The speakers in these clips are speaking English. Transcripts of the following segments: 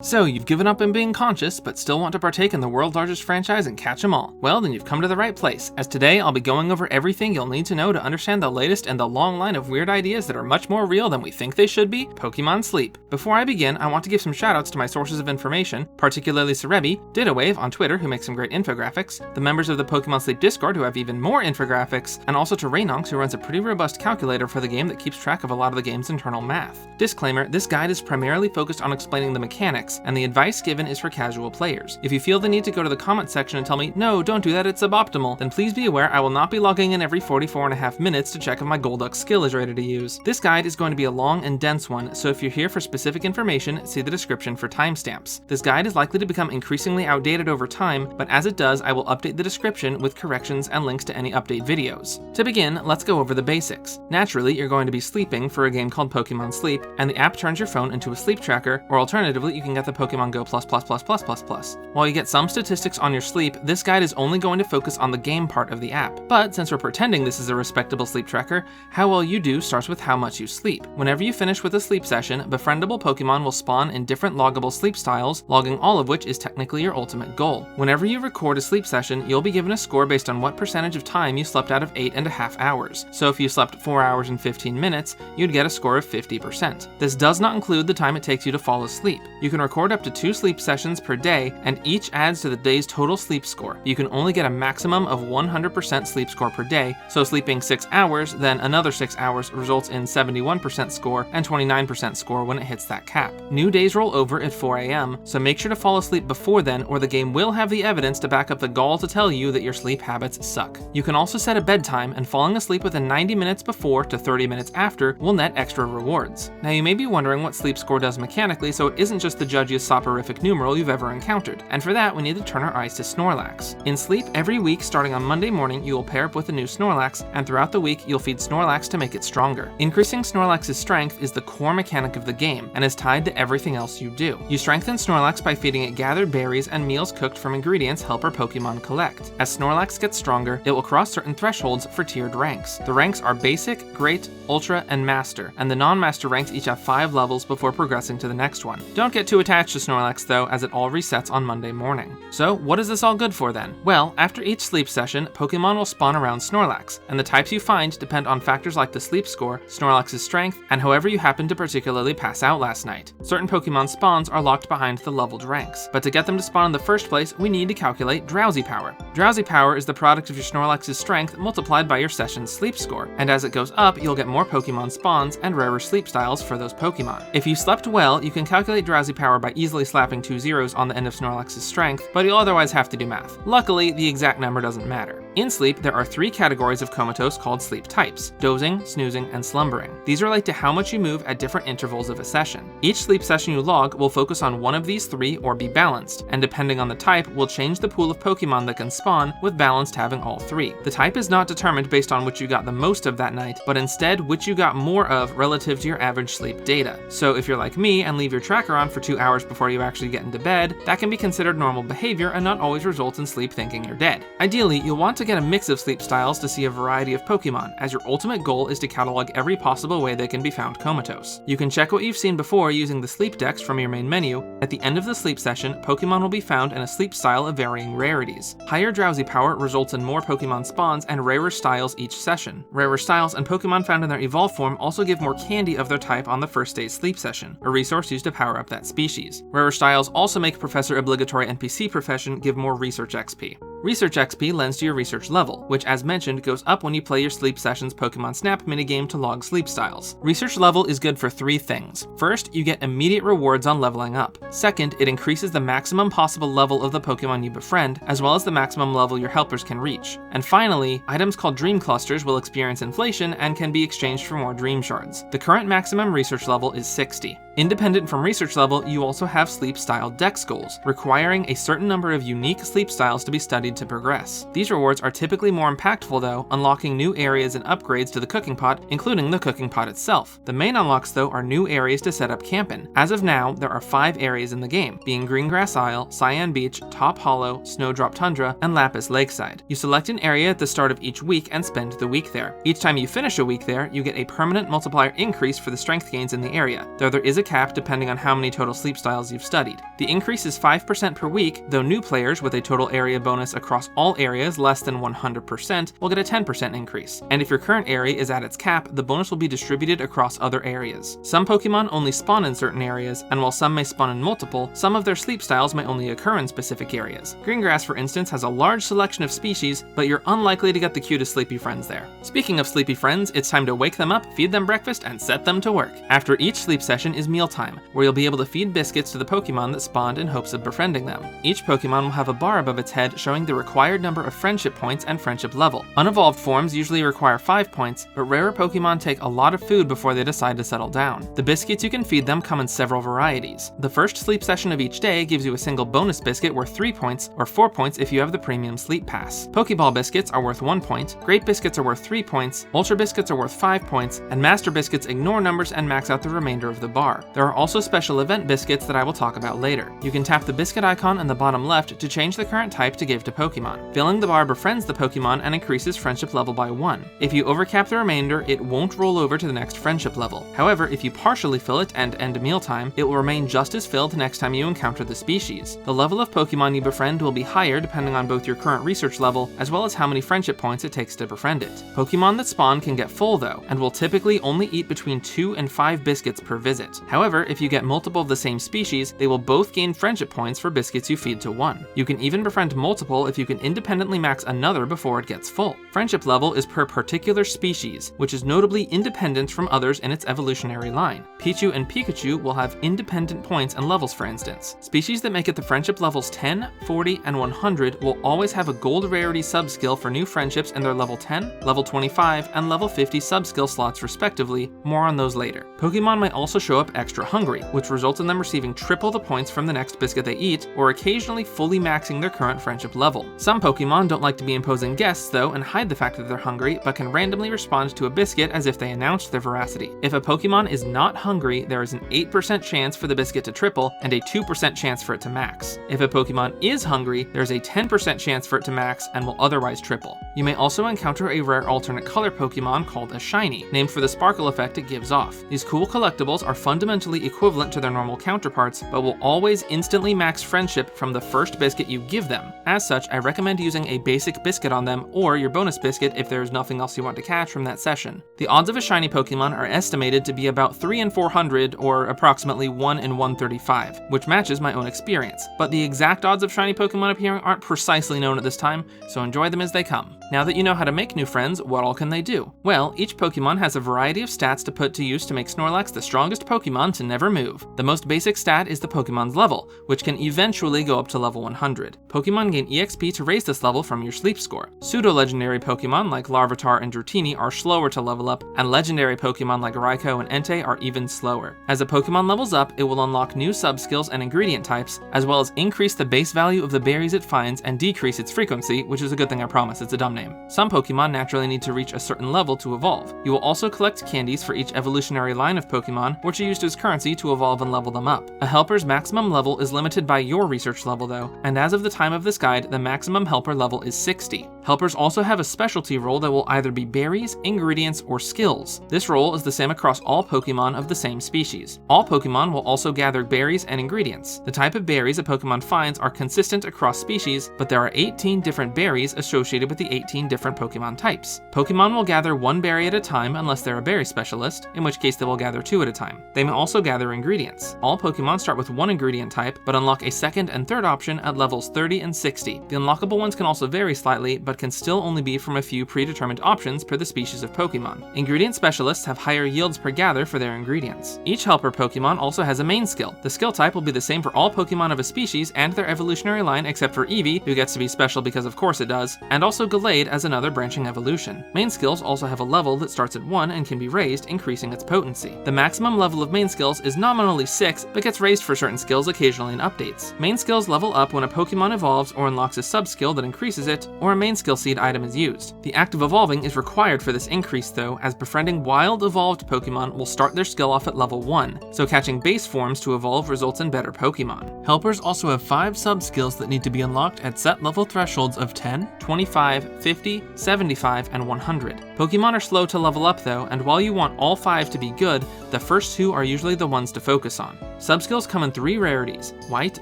So, you've given up on being conscious, but still want to partake in the world's largest franchise and catch them all? Well, then you've come to the right place, as today I'll be going over everything you'll need to know to understand the latest in the long line of weird ideas that are much more real than we think they should be, Pokémon Sleep. Before I begin, I want to give some shoutouts to my sources of information, particularly Cerebi, Didawave on Twitter, who makes some great infographics, the members of the Pokémon Sleep Discord who have even more infographics, and also to Raynonx, who runs a pretty robust calculator for the game that keeps track of a lot of the game's internal math. Disclaimer, this guide is primarily focused on explaining the mechanics, and the advice given is for casual players. If you feel the need to go to the comment section and tell me, no, don't do that, it's suboptimal, then please be aware I will not be logging in every 44.5 minutes to check if my Golduck skill is ready to use. This guide is going to be a long and dense one, so if you're here for specific information, see the description for timestamps. This guide is likely to become increasingly outdated over time, but as it does, I will update the description with corrections and links to any update videos. To begin, let's go over the basics. Naturally, you're going to be sleeping for a game called Pokémon Sleep, and the app turns your phone into a sleep tracker, or alternatively, you can get the Pokémon Go++++++. While you get some statistics on your sleep, this guide is only going to focus on the game part of the app. But since we're pretending this is a respectable sleep tracker, how well you do starts with how much you sleep. Whenever you finish with a sleep session, befriendable Pokémon will spawn in different loggable sleep styles, logging all of which is technically your ultimate goal. Whenever you record a sleep session, you'll be given a score based on what percentage of time you slept out of 8.5 hours. So if you slept 4 hours and 15 minutes, you'd get a score of 50%. This does not include the time it takes you to fall asleep. You can record up to 2 sleep sessions per day, and each adds to the day's total sleep score. You can only get a maximum of 100% sleep score per day, so sleeping 6 hours, then another 6 hours results in 71% score and 29% score when it hits that cap. New days roll over at 4 AM, so make sure to fall asleep before then, or the game will have the evidence to back up the gall to tell you that your sleep habits suck. You can also set a bedtime, and falling asleep within 90 minutes before to 30 minutes after will net extra rewards. Now you may be wondering what sleep score does mechanically, so it isn't just the judge's soporific numeral you've ever encountered, and for that we need to turn our eyes to Snorlax. In Sleep, every week starting on Monday morning you will pair up with a new Snorlax, and throughout the week you'll feed Snorlax to make it stronger. Increasing Snorlax's strength is the core mechanic of the game, and is tied to everything else you do. You strengthen Snorlax by feeding it gathered berries and meals cooked from ingredients helper Pokemon collect. As Snorlax gets stronger, it will cross certain thresholds for tiered ranks. The ranks are Basic, Great, Ultra, and Master, and the non-Master ranks each have 5 levels before progressing to the next one. Don't get too attached to Snorlax though, as it all resets on Monday morning. So what is this all good for then? Well, after each sleep session, Pokemon will spawn around Snorlax, and the types you find depend on factors like the sleep score, Snorlax's strength, and however you happen to particularly pass out last night. Certain Pokemon spawns are locked behind the leveled ranks, but to get them to spawn in the first place, we need to calculate Drowsy power. Drowsy power is the product of your Snorlax's strength multiplied by your session's sleep score, and as it goes up, you'll get more Pokemon spawns and rarer sleep styles for those Pokemon. If you slept well, you can calculate Drowsy power by easily slapping 2 zeros on the end of Snorlax's strength, but you'll otherwise have to do math. Luckily, the exact number doesn't matter. In Sleep, there are 3 categories of comatose called sleep types: dozing, snoozing, and slumbering. These relate to how much you move at different intervals of a session. Each sleep session you log will focus on one of these 3 or be balanced, and depending on the type, will change the pool of Pokemon that can spawn, with balanced having all 3. The type is not determined based on which you got the most of that night, but instead which you got more of relative to your average sleep data. So if you're like me and leave your tracker on for 2 hours before you actually get into bed, that can be considered normal behavior and not always result in sleep thinking you're dead. Ideally, you'll want to get a mix of sleep styles to see a variety of Pokemon, as your ultimate goal is to catalog every possible way they can be found comatose. You can check what you've seen before using the sleep decks from your main menu. At the end of the sleep session, Pokemon will be found in a sleep style of varying rarities. Higher Drowsy power results in more Pokemon spawns and rarer styles each session. Rarer styles and Pokemon found in their evolved form also give more candy of their type on the first day's sleep session, a resource used to power up that species. Rarer styles also make Professor Obligatory NPC profession give more research XP. Research XP lends to your research level, which as mentioned goes up when you play your Sleep Sessions Pokemon Snap minigame to log sleep styles. Research level is good for 3 things. First, you get immediate rewards on leveling up. Second, it increases the maximum possible level of the Pokemon you befriend, as well as the maximum level your helpers can reach. And finally, items called Dream Clusters will experience inflation and can be exchanged for more Dream Shards. The current maximum research level is 60. Independent from research level, you also have sleep style dex goals, requiring a certain number of unique sleep styles to be studied to progress. These rewards are typically more impactful though, unlocking new areas and upgrades to the cooking pot, including the cooking pot itself. The main unlocks though are new areas to set up camp in. As of now, there are 5 areas in the game, being Greengrass Isle, Cyan Beach, Top Hollow, Snowdrop Tundra, and Lapis Lakeside. You select an area at the start of each week and spend the week there. Each time you finish a week there, you get a permanent multiplier increase for the strength gains in the area, though there is a cap depending on how many total sleep styles you've studied. The increase is 5% per week, though new players with a total area bonus across all areas less than 100% will get a 10% increase. And if your current area is at its cap, the bonus will be distributed across other areas. Some Pokemon only spawn in certain areas, and while some may spawn in multiple, some of their sleep styles may only occur in specific areas. Greengrass, for instance, has a large selection of species, but you're unlikely to get the cutest sleepy friends there. Speaking of sleepy friends, it's time to wake them up, feed them breakfast, and set them to work. After each sleep session is mealtime, where you'll be able to feed biscuits to the Pokemon that spawned in hopes of befriending them. Each Pokemon will have a bar above its head showing the required number of friendship points and friendship level. Unevolved forms usually require 5 points, but rarer Pokemon take a lot of food before they decide to settle down. The biscuits you can feed them come in several varieties. The first sleep session of each day gives you a single bonus biscuit worth 3 points, or 4 points if you have the premium sleep pass. Pokeball biscuits are worth 1 point, Great Biscuits are worth 3 points, Ultra Biscuits are worth 5 points, and Master Biscuits ignore numbers and max out the remainder of the bar. There are also special event biscuits that I will talk about later. You can tap the biscuit icon in the bottom left to change the current type to give to Pokemon. Filling the bar befriends the Pokemon and increases friendship level by 1. If you overcap the remainder, it won't roll over to the next friendship level. However, if you partially fill it and end mealtime, it will remain just as filled next time you encounter the species. The level of Pokemon you befriend will be higher depending on both your current research level as well as how many friendship points it takes to befriend it. Pokemon that spawn can get full though, and will typically only eat between 2 and 5 biscuits per visit. However, if you get multiple of the same species, they will both gain friendship points for biscuits you feed to one. You can even befriend multiple if you can independently max another before it gets full. Friendship level is per particular species, which is notably independent from others in its evolutionary line. Pichu and Pikachu will have independent points and levels, for instance. Species that make it to friendship levels 10, 40, and 100 will always have a gold rarity sub-skill for new friendships in their level 10, level 25, and level 50 sub-skill slots respectively. More on those later. Pokemon might also show up extra hungry, which results in them receiving triple the points from the next biscuit they eat, or occasionally fully maxing their current friendship level. Some Pokemon don't like to be imposing guests though and hide the fact that they're hungry, but can randomly respond to a biscuit as if they announced their veracity. If a Pokemon is not hungry, there is an 8% chance for the biscuit to triple and a 2% chance for it to max. If a Pokemon is hungry, there's a 10% chance for it to max and will otherwise triple. You may also encounter a rare alternate color Pokemon called a Shiny, named for the sparkle effect it gives off. These cool collectibles are fundamentally equivalent to their normal counterparts, but will always instantly max friendship from the first biscuit you give them. As such, I recommend using a basic biscuit on them or your bonus biscuit if there is nothing else you want to catch from that session. The odds of a shiny Pokemon are estimated to be about 3 in 400 or approximately 1 in 135, which matches my own experience. But the exact odds of shiny Pokemon appearing aren't precisely known at this time, so enjoy them as they come. Now that you know how to make new friends, what all can they do? Well, each Pokemon has a variety of stats to put to use to make Snorlax the strongest Pokemon to never move. The most basic stat is the Pokemon's level, which can eventually go up to level 100. Pokemon gain EXP to raise this level from your sleep score. Pseudo-legendary Pokemon like Larvitar and Dratini are slower to level up, and legendary Pokemon like Raikou and Entei are even slower. As a Pokemon levels up, it will unlock new sub-skills and ingredient types, as well as increase the base value of the berries it finds and decrease its frequency, which is a good thing, I promise, it's a dumb name. Some Pokemon naturally need to reach a certain level to evolve. You will also collect candies for each evolutionary line of Pokemon, which are used as currency to evolve and level them up. A helper's maximum level is limited by your research level though, and as of the time of this guide, the maximum helper level is 60. Helpers also have a specialty role that will either be berries, ingredients, or skills. This role is the same across all Pokemon of the same species. All Pokemon will also gather berries and ingredients. The type of berries a Pokemon finds are consistent across species, but there are 18 different berries associated with the 18 different Pokemon types. Pokemon will gather one berry at a time unless they're a berry specialist, in which case they will gather 2 at a time. They may also gather ingredients. All Pokemon start with one ingredient type, but unlock a second and third option at levels 30 and 60. The unlockable ones can also vary slightly, but can still only be from a few predetermined options per the species of Pokemon. Ingredient specialists have higher yields per gather for their ingredients. Each helper Pokemon also has a main skill. The skill type will be the same for all Pokemon of a species and their evolutionary line except for Eevee, who gets to be special because of course it does, and also Gallade as another branching evolution. Main skills also have a level that starts at 1 and can be raised, increasing its potency. The maximum level of main skills is nominally 6, but gets raised for certain skills occasionally in updates. Main skills level up when a Pokemon evolves or unlocks a sub-skill that increases it, or a main skill seed item is used. The act of evolving is required for this increase though, as befriending wild evolved Pokemon will start their skill off at level 1, so catching base forms to evolve results in better Pokemon. Helpers also have 5 sub-skills that need to be unlocked at set level thresholds of 10, 25, 50, 75, and 100. Pokemon are slow to level up though, and while you want all 5 to be good, the first 2 are usually the ones to focus on. Sub-skills come in 3 rarities, white,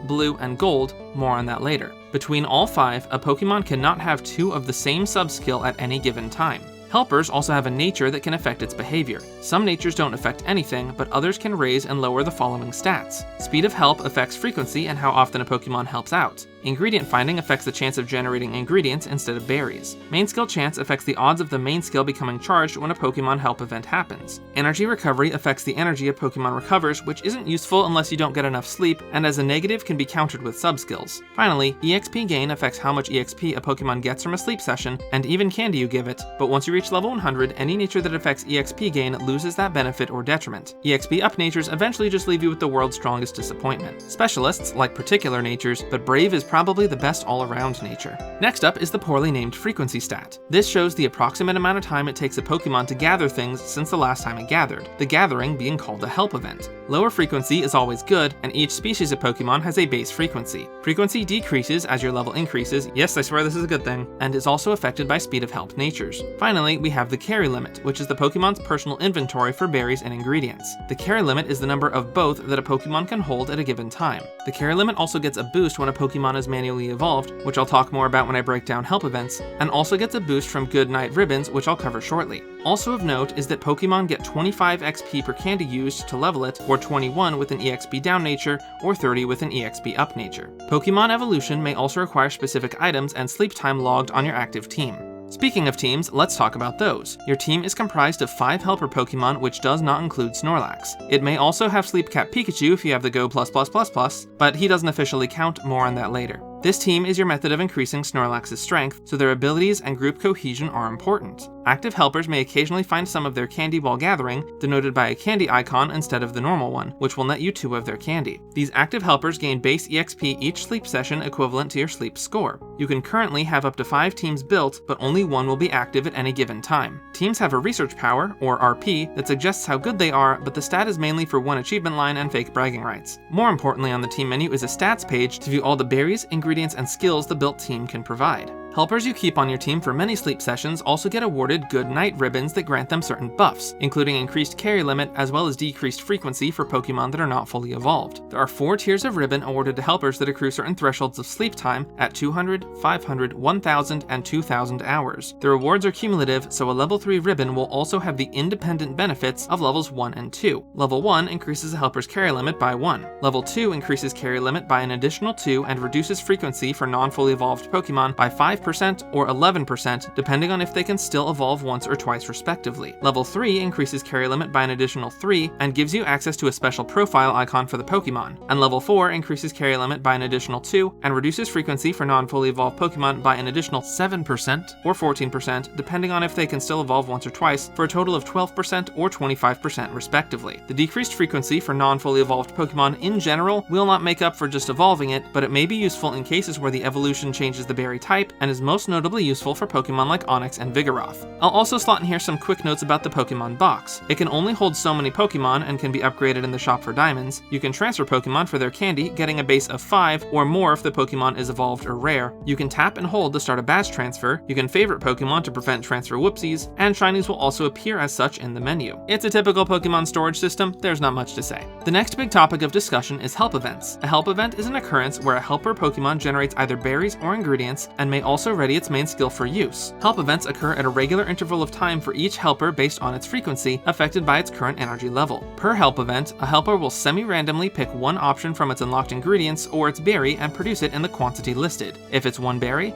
blue, and gold, more on that later. Between all 5, a Pokemon cannot have 2 of the same sub-skill at any given time. Helpers also have a nature that can affect its behavior. Some natures don't affect anything, but others can raise and lower the following stats. Speed of help affects frequency and how often a Pokemon helps out. Ingredient finding affects the chance of generating ingredients instead of berries. Main skill chance affects the odds of the main skill becoming charged when a Pokemon help event happens. Energy recovery affects the energy a Pokemon recovers, which isn't useful unless you don't get enough sleep, and as a negative can be countered with sub-skills. Finally, EXP gain affects how much EXP a Pokemon gets from a sleep session, and even candy you give it, but once you reach level 100, any nature that affects EXP gain loses that benefit or detriment. EXP up natures eventually just leave you with the world's strongest disappointment. Specialists like particular natures, but Brave is probably the best all-around nature. Next up is the poorly named frequency stat. This shows the approximate amount of time it takes a Pokemon to gather things since the last time it gathered, the gathering being called a help event. Lower frequency is always good, and each species of Pokemon has a base frequency. Frequency decreases as your level increases, yes, I swear this is a good thing, and is also affected by speed of help natures. Finally, we have the carry limit, which is the Pokemon's personal inventory for berries and ingredients. The carry limit is the number of both that a Pokemon can hold at a given time. The carry limit also gets a boost when a Pokemon is manually evolved, which I'll talk more about when I break down help events, and also gets a boost from Good Night Ribbons, which I'll cover shortly. Also of note is that Pokemon get 25 XP per candy used to level it, or 21 with an EXP down nature, or 30 with an EXP up nature. Pokemon evolution may also require specific items and sleep time logged on your active team. Speaking of teams, let's talk about those. Your team is comprised of 5 helper Pokemon, which does not include Snorlax. It may also have Sleep Cat Pikachu if you have the Go++++, but he doesn't officially count, more on that later. This team is your method of increasing Snorlax's strength, so their abilities and group cohesion are important. Active helpers may occasionally find some of their candy while gathering, denoted by a candy icon instead of the normal one, which will net you 2 of their candy. These active helpers gain base EXP each sleep session equivalent to your sleep score. You can currently have up to 5 teams built, but only 1 will be active at any given time. Teams have a research power, or RP, that suggests how good they are, but the stat is mainly for one achievement line and fake bragging rights. More importantly on the team menu is a stats page to view all the berries, ingredients, and skills the built team can provide. Helpers you keep on your team for many sleep sessions also get awarded Good Night Ribbons that grant them certain buffs, including increased carry limit as well as decreased frequency for Pokemon that are not fully evolved. There are 4 tiers of ribbon awarded to helpers that accrue certain thresholds of sleep time at 200, 500, 1000, and 2000 hours. The rewards are cumulative, so a level 3 ribbon will also have the independent benefits of levels 1 and 2. Level 1 increases a helper's carry limit by 1. Level 2 increases carry limit by an additional 2 and reduces frequency for non-fully evolved Pokemon by 5% or 11%, depending on if they can still evolve once or twice respectively. Level 3 increases carry limit by an additional 3 and gives you access to a special profile icon for the Pokemon. And level 4 increases carry limit by an additional 2 and reduces frequency for non-fully evolved Pokemon by an additional 7% or 14%, depending on if they can still evolve once or twice, for a total of 12% or 25% respectively. The decreased frequency for non-fully evolved Pokemon in general will not make up for just evolving it, but it may be useful in cases where the evolution changes the berry type and is most notably useful for Pokemon like Onix and Vigoroth. I'll also slot in here some quick notes about the Pokemon box. It can only hold so many Pokemon and can be upgraded in the shop for diamonds. You can transfer Pokemon for their candy, getting a base of 5 or more if the Pokemon is evolved or rare. You can tap and hold to start a batch transfer. You can favorite Pokemon to prevent transfer whoopsies, and shinies will also appear as such in the menu. It's a typical Pokemon storage system, there's not much to say. The next big topic of discussion is help events. A help event is an occurrence where a helper Pokemon generates either berries or ingredients and may also ready its main skill for use. Help events occur at a regular interval of time for each helper based on its frequency, affected by its current energy level. Per help event, a helper will semi-randomly pick one option from its unlocked ingredients or its berry and produce it in the quantity listed. If it's one berry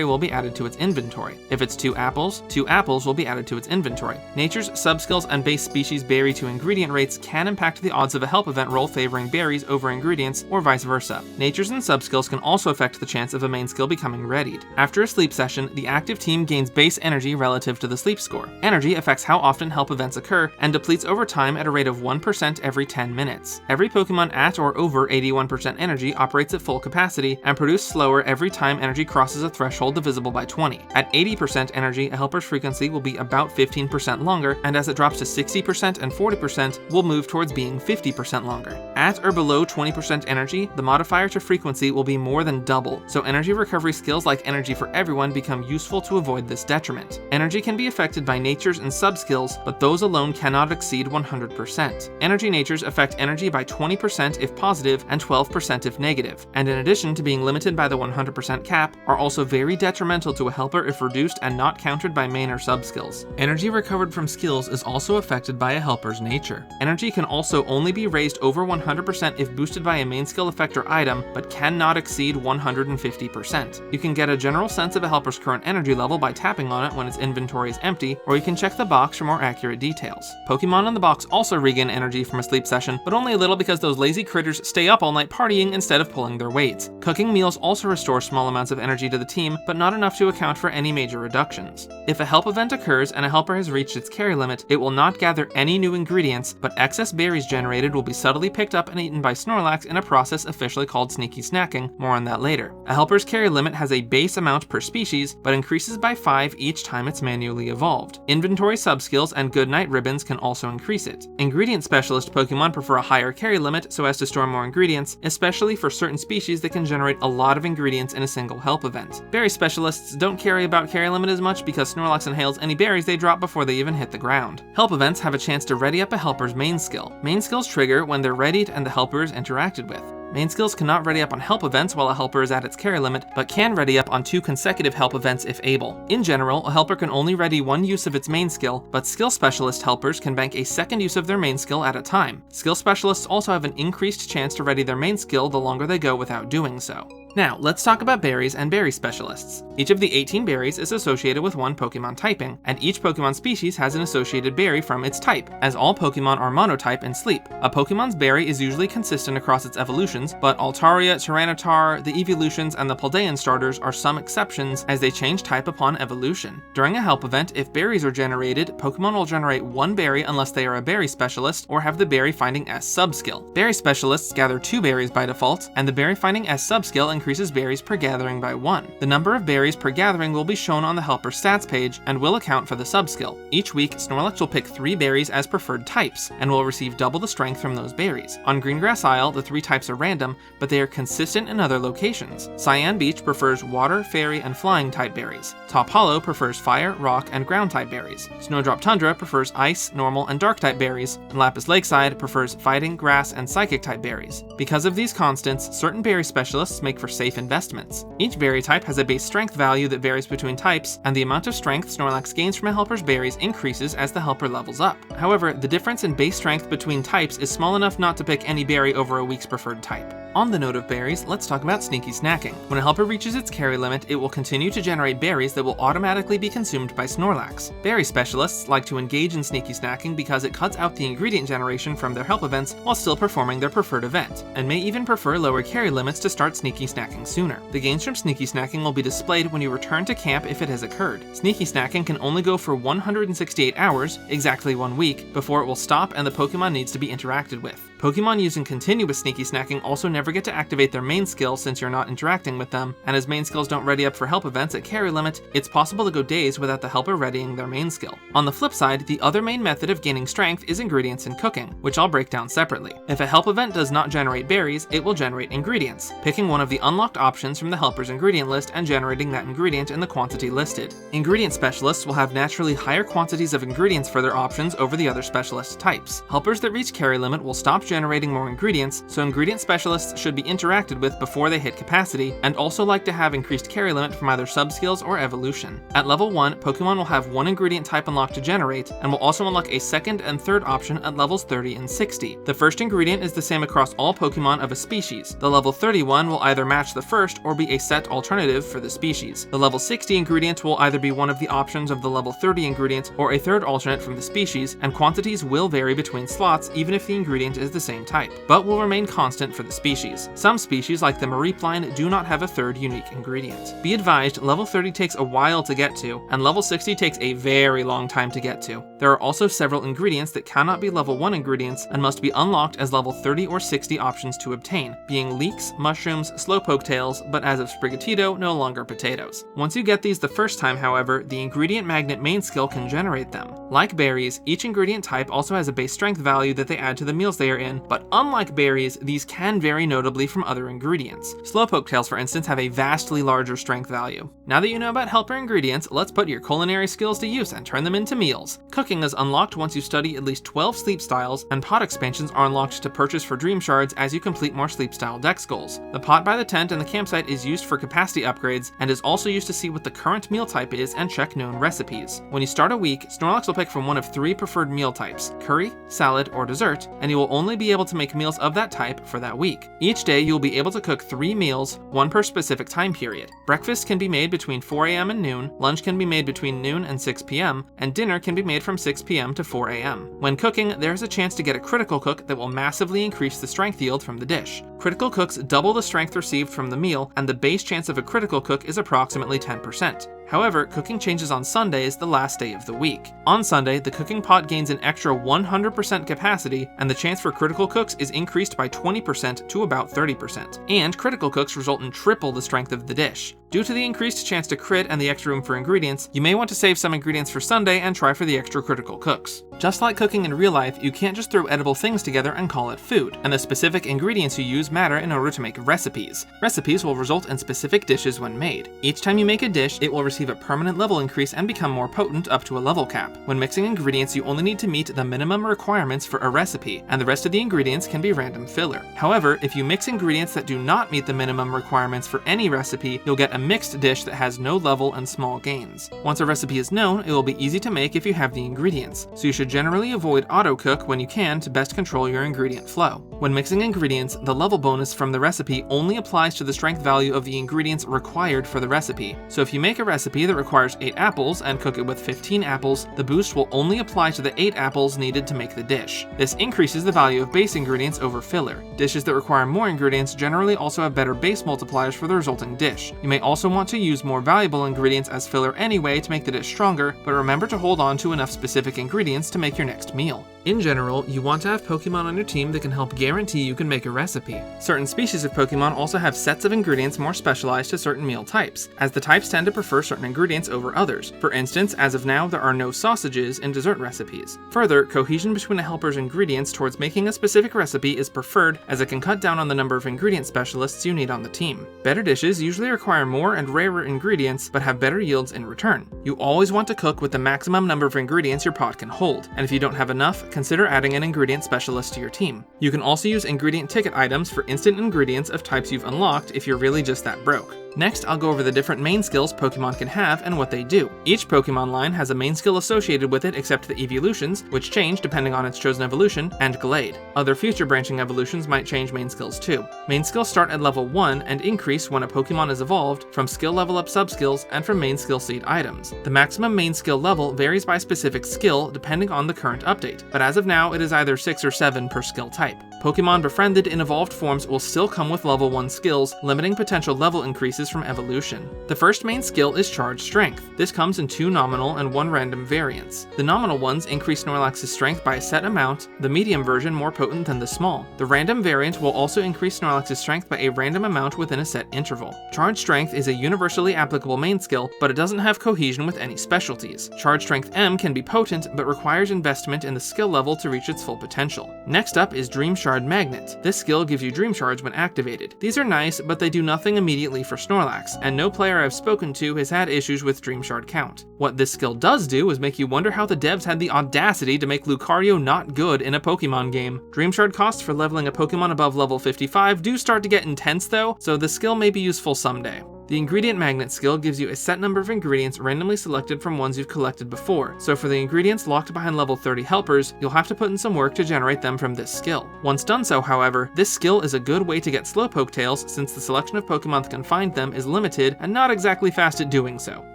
will be added to its inventory. If it's 2 apples will be added to its inventory. Nature's subskills and base species berry to ingredient rates can impact the odds of a help event roll favoring berries over ingredients or vice versa. Natures and subskills can also affect the chance of a main skill becoming readied. After a sleep session, the active team gains base energy relative to the sleep score. Energy affects how often help events occur and depletes over time at a rate of 1% every 10 minutes. Every Pokemon at or over 81% energy operates at full capacity and produces slower every time energy crosses a threshold divisible by 20. At 80% energy, a helper's frequency will be about 15% longer, and as it drops to 60% and 40%, will move towards being 50% longer. At or below 20% energy, the modifier to frequency will be more than double, so energy recovery skills like Energy for Everyone become useful to avoid this detriment. Energy can be affected by natures and sub-skills, but those alone cannot exceed 100%. Energy natures affect energy by 20% if positive and 12% if negative, and in addition to being limited by the 100% cap, are also very detrimental to a helper if reduced and not countered by main or sub-skills. Energy recovered from skills is also affected by a helper's nature. Energy can also only be raised over 100% if boosted by a main skill effect or item, but cannot exceed 150%. You can get a general sense of a helper's current energy level by tapping on it when its inventory is empty, or you can check the box for more accurate details. Pokemon in the box also regain energy from a sleep session, but only a little because those lazy critters stay up all night partying instead of pulling their weights. Cooking meals also restore small amounts of energy to the team, but not enough to account for any major reductions. If a help event occurs and a helper has reached its carry limit, it will not gather any new ingredients, but excess berries generated will be subtly picked up and eaten by Snorlax in a process officially called sneaky snacking. More on that later. A helper's carry limit has a base amount per species, but increases by 5 each time it's manually evolved. Inventory subskills and Goodnight ribbons can also increase it. Ingredient specialist Pokemon prefer a higher carry limit so as to store more ingredients, especially for certain species that can generate a lot of ingredients in a single help event. Berry specialists don't care about carry limit as much because Snorlax inhales any berries they drop before they even hit the ground. Help events have a chance to ready up a helper's main skill. Main skills trigger when they're readied and the helper is interacted with. Main skills cannot ready up on help events while a helper is at its carry limit, but can ready up on 2 consecutive help events if able. In general, a helper can only ready 1 use of its main skill, but skill specialist helpers can bank a second use of their main skill at a time. Skill specialists also have an increased chance to ready their main skill the longer they go without doing so. Now, let's talk about berries and berry specialists. Each of the 18 berries is associated with 1 Pokemon typing, and each Pokemon species has an associated berry from its type, as all Pokemon are monotype in Sleep. A Pokemon's berry is usually consistent across its evolutions, but Altaria, Tyranitar, the Evolutions, and the Paldean starters are some exceptions as they change type upon evolution. During a help event, if berries are generated, Pokemon will generate 1 berry unless they are a berry specialist or have the berry finding S subskill. Berry specialists gather 2 berries by default, and the berry finding S subskill increases berries per gathering by 1. The number of berries per gathering will be shown on the helper stats page and will account for the subskill. Each week, Snorlax will pick 3 berries as preferred types, and will receive double the strength from those berries. On Greengrass Isle, the 3 types are random, but they are consistent in other locations. Cyan Beach prefers water, fairy, and flying type berries. Top Hollow prefers fire, rock, and ground type berries. Snowdrop Tundra prefers ice, normal, and dark type berries, and Lapis Lakeside prefers fighting, grass, and psychic type berries. Because of these constants, certain berry specialists make for safe investments. Each berry type has a base strength value that varies between types, and the amount of strength Snorlax gains from a helper's berries increases as the helper levels up. However, the difference in base strength between types is small enough not to pick any berry over a week's preferred type. On the note of berries, let's talk about sneaky snacking. When a helper reaches its carry limit, it will continue to generate berries that will automatically be consumed by Snorlax. Berry specialists like to engage in sneaky snacking because it cuts out the ingredient generation from their help events while still performing their preferred event, and may even prefer lower carry limits to start sneaky snacking sooner. The gains from sneaky snacking will be displayed when you return to camp if it has occurred. Sneaky snacking can only go for 168 hours, exactly 1 week, before it will stop and the Pokemon needs to be interacted with. Pokemon using continuous sneaky snacking also never get to activate their main skill since you're not interacting with them, and as main skills don't ready up for help events at carry limit, it's possible to go days without the helper readying their main skill. On the flip side, the other main method of gaining strength is ingredients in cooking, which I'll break down separately. If a help event does not generate berries, it will generate ingredients, picking one of the unlocked options from the helper's ingredient list and generating that ingredient in the quantity listed. Ingredient specialists will have naturally higher quantities of ingredients for their options over the other specialist types. Helpers that reach carry limit will stop generating more ingredients, so ingredient specialists should be interacted with before they hit capacity, and also like to have increased carry limit from either subskills or evolution. At level 1, Pokemon will have 1 ingredient type unlocked to generate, and will also unlock a second and third option at levels 30 and 60. The first ingredient is the same across all Pokemon of a species. The level 31 will either match the first or be a set alternative for the species. The level 60 ingredient will either be one of the options of the level 30 ingredient or a third alternate from the species, and quantities will vary between slots even if the ingredient is the same type, but will remain constant for the species. Some species, like the Mareepline, do not have a third unique ingredient. Be advised, level 30 takes a while to get to, and level 60 takes a very long time to get to. There are also several ingredients that cannot be level 1 ingredients and must be unlocked as level 30 or 60 options to obtain, being leeks, mushrooms, slowpoke tails, but as of Sprigatito, no longer potatoes. Once you get these the first time, however, the ingredient magnet main skill can generate them. Like berries, each ingredient type also has a base strength value that they add to the meals they are in, but unlike berries, these can vary notably from other ingredients. Slowpoke tails, for instance, have a vastly larger strength value. Now that you know about helper ingredients, let's put your culinary skills to use and turn them into meals. Cooking is unlocked once you study at least 12 sleep styles, and pot expansions are unlocked to purchase for dream shards as you complete more sleep style dex goals. The pot by the tent and the campsite is used for capacity upgrades and is also used to see what the current meal type is and check known recipes. When you start a week, Snorlax will pick from one of 3 preferred meal types: curry, salad, or dessert, and you will only be able to make meals of that type for that week. Each day you will be able to cook 3 meals, 1 per specific time period. Breakfast can be made between 4 a.m. and noon, lunch can be made between noon and 6 p.m., and dinner can be made from 6 p.m. to 4 a.m. When cooking, there is a chance to get a critical cook that will massively increase the strength yield from the dish. Critical cooks double the strength received from the meal, and the base chance of a critical cook is approximately 10%. However, cooking changes on Sundays, the last day of the week. On Sunday, the cooking pot gains an extra 100% capacity, and the chance for critical cooks is increased by 20% to about 30%. And critical cooks result in triple the strength of the dish. Due to the increased chance to crit and the extra room for ingredients, you may want to save some ingredients for Sunday and try for the extra critical cooks. Just like cooking in real life, you can't just throw edible things together and call it food, and the specific ingredients you use matter in order to make recipes. Recipes will result in specific dishes when made. Each time you make a dish, it will receive a permanent level increase and become more potent up to a level cap. When mixing ingredients, you only need to meet the minimum requirements for a recipe, and the rest of the ingredients can be random filler. However, if you mix ingredients that do not meet the minimum requirements for any recipe, you'll get a mixed dish that has no level and small gains. Once a recipe is known, it will be easy to make if you have the ingredients, so you should generally avoid auto-cook when you can to best control your ingredient flow. When mixing ingredients, the level bonus from the recipe only applies to the strength value of the ingredients required for the recipe. So if you make a recipe that requires 8 apples and cook it with 15 apples, the boost will only apply to the 8 apples needed to make the dish. This increases the value of base ingredients over filler. Dishes that require more ingredients generally also have better base multipliers for the resulting dish. You may also want to use more valuable ingredients as filler anyway to make the dish stronger, but remember to hold on to enough specific ingredients to make your next meal. In general, you want to have Pokemon on your team that can help guarantee you can make a recipe. Certain species of Pokemon also have sets of ingredients more specialized to certain meal types, as the types tend to prefer certain ingredients over others. For instance, as of now, there are no sausages in dessert recipes. Further, cohesion between a helper's ingredients towards making a specific recipe is preferred, as it can cut down on the number of ingredient specialists you need on the team. Better dishes usually require more and rarer ingredients, but have better yields in return. You always want to cook with the maximum number of ingredients your pot can hold, and if you don't have enough, consider adding an ingredient specialist to your team. You can also use ingredient ticket items for instant ingredients of types you've unlocked if you're really just that broke. Next, I'll go over the different main skills Pokemon can have and what they do. Each Pokemon line has a main skill associated with it except the evolutions, which change depending on its chosen evolution, and Glade. Other future branching evolutions might change main skills too. Main skills start at level 1 and increase when a Pokemon is evolved, from skill level up subskills, and from main skill seed items. The maximum main skill level varies by specific skill depending on the current update, but as of now it is either 6 or 7 per skill type. Pokemon befriended in evolved forms will still come with level 1 skills, limiting potential level increases from evolution. The first main skill is Charge Strength. This comes in 2 nominal and 1 random variants. The nominal ones increase Snorlax's strength by a set amount, the medium version more potent than the small. The random variant will also increase Snorlax's strength by a random amount within a set interval. Charge Strength is a universally applicable main skill, but it doesn't have cohesion with any specialties. Charge Strength M can be potent, but requires investment in the skill level to reach its full potential. Next up is Dream Shard Magnet. This skill gives you Dream Shards when activated. These are nice, but they do nothing immediately for Snorlax, and no player I've spoken to has had issues with Dream Shard count. What this skill does do is make you wonder how the devs had the audacity to make Lucario not good in a Pokemon game. Dream Shard costs for leveling a Pokemon above level 55 do start to get intense though, so the skill may be useful someday. The ingredient magnet skill gives you a set number of ingredients randomly selected from ones you've collected before, so for the ingredients locked behind level 30 helpers, you'll have to put in some work to generate them from this skill. Once done so, however, this skill is a good way to get Slowpoke tails since the selection of Pokemon that can find them is limited and not exactly fast at doing so.